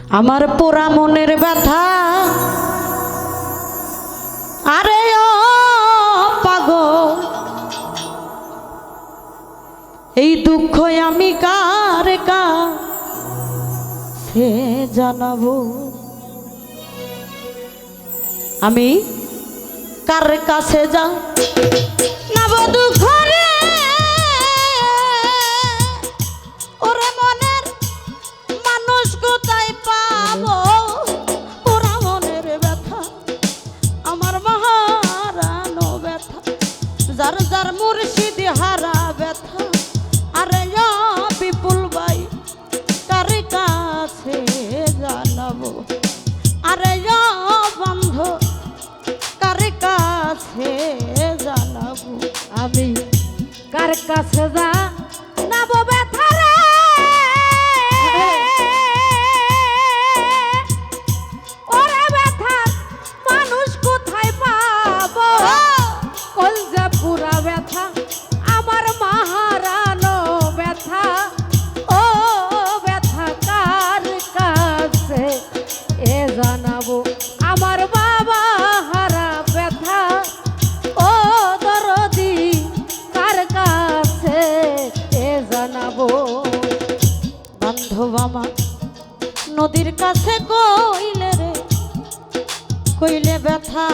আমার পোড়া মনের ব্যথা আরে ও পাগল এই দুঃখ আমি কার কাছে জানাবো আমি কার কাছে জানাবো দুঃখ রে ওরে মনের মানুষ কোথায় পাবো ওরা মনের ব্যথা আমার মহারানো ব্যথা যার যার মুর্শিদ হারা ব্যথা আরে বিপুল ভাই কার কাছে জানাবো আরে বন্ধ কার কাছে জানাবো আমি কার কাছে জানাবো ব্যথা রে ওরে ব্যথার মানুষ কোথায় পাবো কলজা পুরা ব্যথা আমার মহারানো ব্যথা ও ব্যথা কার কাছে এ জানাবো আমার বাবা হারা ব্যথা ও দরদি কার কাছে এ জানাবো বান্ধব আমার নদীর কাছে কইলে রে কইলে ব্যথা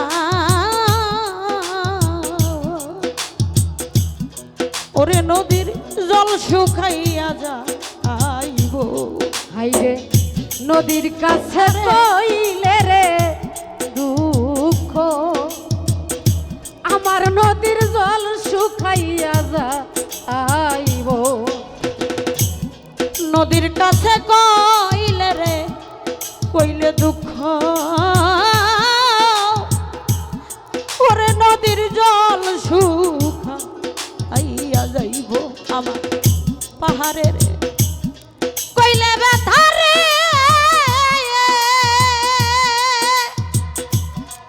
ওরে নদীর জল শুকাইয়া যাইব হাইরে নদীর কাছে কইলে রে দুঃখ আমার নদীর জল শুকাইয়া যাইব নদীর কাছে কইলে রে কইলে দুঃখ ওরে নদীর জল শুকাইয়া যাইব আমার পাহাড়ের কইলে ব্যথা রে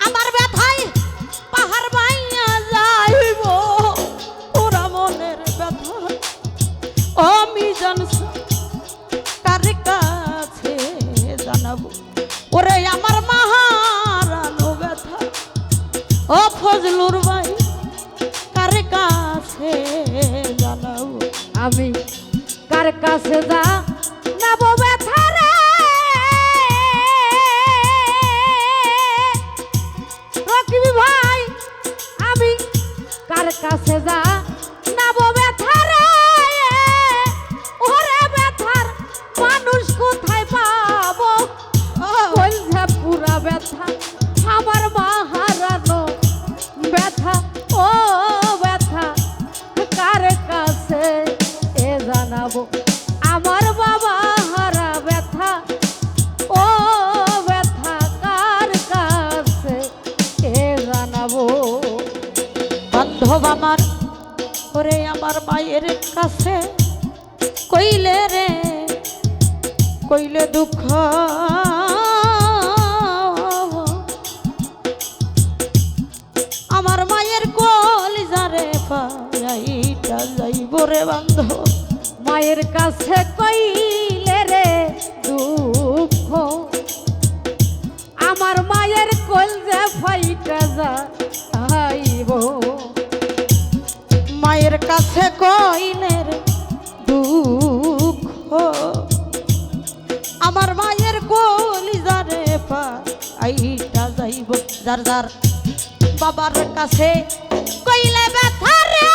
আমার ব্যথায় পাহাড় ভাইয়া যাইব ওরা মনের ব্যথা আমি জানস কার কাছে জানাবো ওরে আমার মহারানো ব্যথা ও ফজলুর ভাই কার কাছে জানাবো আমি কার কাছে জানাবো ব্যথা রে রকিব ভাই আমি কার কাছে জানাবো ব্যথা রে ওরে ব্যথার মানুষ কোথায় পাবো কলজা পুরা ব্যথা আমার মহারানো ব্যথা ও ব্যথা কার কাছে এ জানাবো আমার বাবা হারা ব্যথা ও ব্যথা কার কাছে এ জানাবো বান্ধব আমার ওরে আমার মায়ের কাছে কইলে রে কইলে দুঃখ আমার মায়ের কলিজারে পাইটা যাইব রে বান্ধব মায়ের কাছে কইলে রে দুঃখ আমার মায়ের কলজা ফাইটা যাইব মায়ের কাছে কইলে রে দুঃখ আমার মায়ের কলিজারে পাইটা যাইব যার যার বাবার কাছে কইলে ব্যথা রে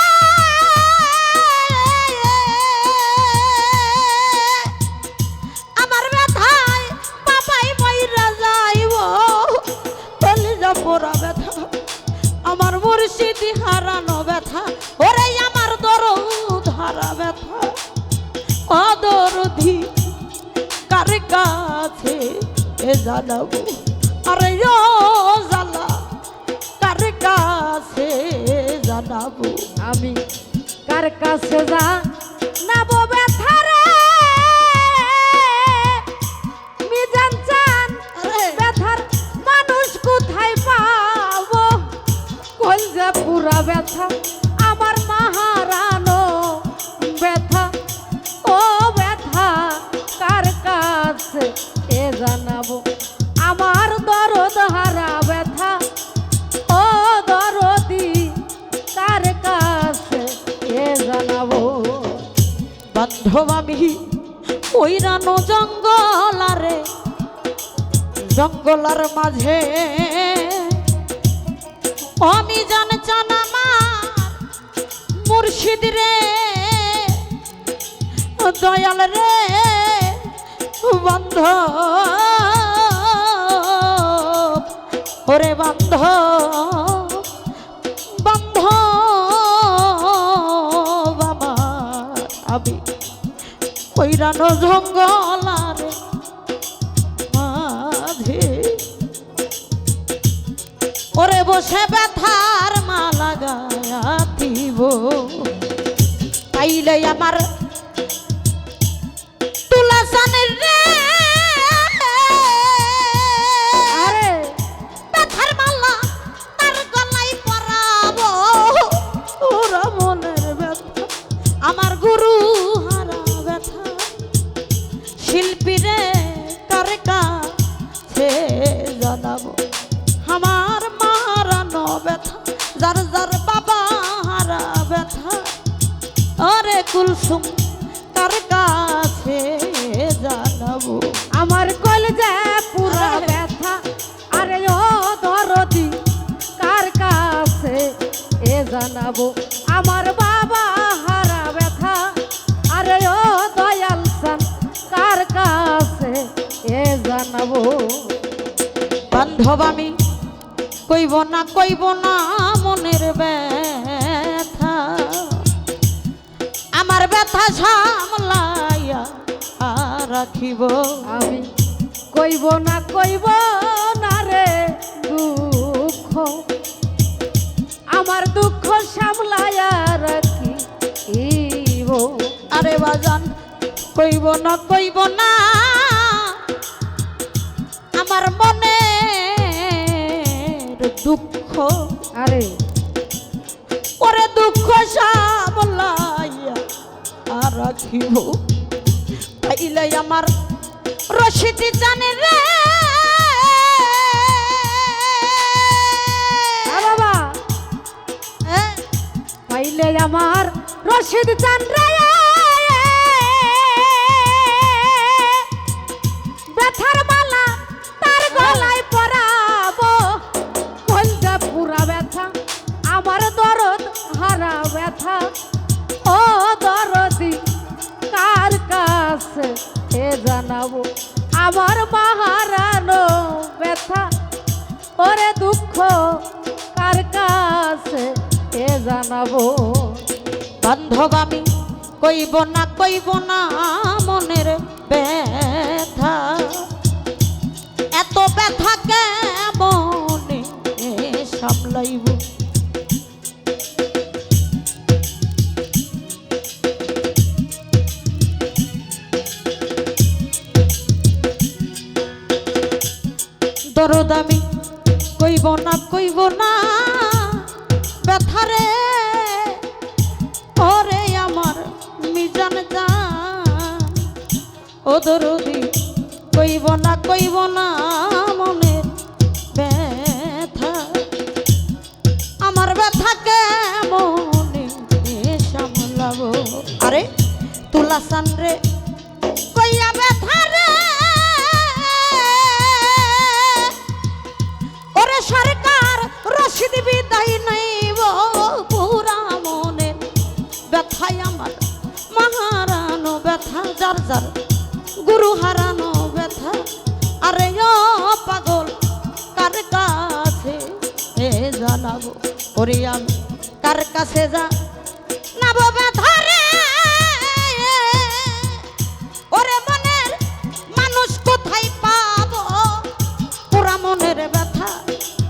আমার ব্যথায় বাবাই মইরা যাইব কলিজা পোড়া ব্যথা আমার মুর্শিদ হারানো ব্যথা ওরে আমার দরদ হারা ব্যথা অদরদি কার কাছে এ জানাবো আরে ও জালা কার কাছে জানাবো আমি কার কাছে জানাবো ব্যথা রে মিজান চান ব্যথার মানুষ কোথায় পাবো কলজা পুরা ব্যথা আমার মহারানো ব্যথা ও ব্যথা কার কাছে এ জানা ওইরানো জঙ্গলারে জঙ্গলার মাঝে আমি জান চান আমার মুর্শিদ রে দয়াল রে বান্ধব ওরে বান্ধব বান্ধব আমার আমি ওইরানো জঙ্গলারে মাঝে ওরে বসে ব্যথার মালা গায়া দিব পাইলে আমার তুলাসানের রে আরে ব্যথার মালা তার গলায় পরাবো ওরা মনের ব্যথা আমার গুরু হারা ব্যথা শিল্পী রে কার কাছে জানাবো আমার মারানো ব্যথা যার যার বাবা হারা ব্যথা আরে কুলসুম কার কাছে জানাবো আমার কলজা পুরা ব্যথা আরে ও দরদি কার কাছে এ জানাবো আমার বাবা হারা ব্যথা আরে ও দয়াল সান কার কাছে এ জানাবো বান্ধব আমি কইব না মনের ব্যথা আমার ব্যথা সামলাইয়া রাখিব আমি কইব না রে দুঃখ আমার দুঃখ সামলায়া রাখিব আরে বাজান কইব না আমার মনের দুঃখ আরে ওরে দুঃখ সামলাইয়া রাখিব পাইলে আমার রশিদি জানে রে বাবা হ্যাঁ, পাইলে আমার রশিদ চান রে ব্যথার মালা তার গলায় পরাবো কলজা পুরা ব্যথা আমার দরদ হারা ব্যথা ও দরদি কার কাছে এ জানাবো আমার মাহারানো ব্যথা ওরে দুঃখ কার কাছে এ জানাবো বান্ধব আমি কইব না মনের ব্যথা এত ব্যথা কেমনে সামলাইব দরদ আমি কইব না ব্যথারে ওরে আমার মিজান জান ও দরদি কইব না মনের ব্যথা আমার ব্যথাকে মনে সামলাবো আরে তুলাসান রে কইয়া ব্যথা রে ওরে সরকার রশিদ বিদায় নাইব পুরা মনের ব্যথায় আমার মাহারানো ব্যথা যার যার গুরু হারানো ব্যথা আরে ও পাগল কার কাছে জানাবো ওরে আমি কার কাছে জানাবো ব্যথা রে ওরে মনের মানুষ কোথায় পাবো পুরা মনের ব্যথা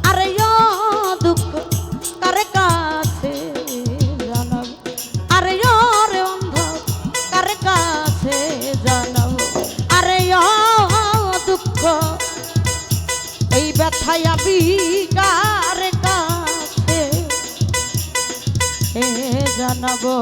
আরে ও দুঃখ কার কাছে জানাবো আরে ও রে অন্ধ কার কাছে জানাবো আরে ও দুঃখ এই ব্যথায় আমি কার কাছে জানাবো।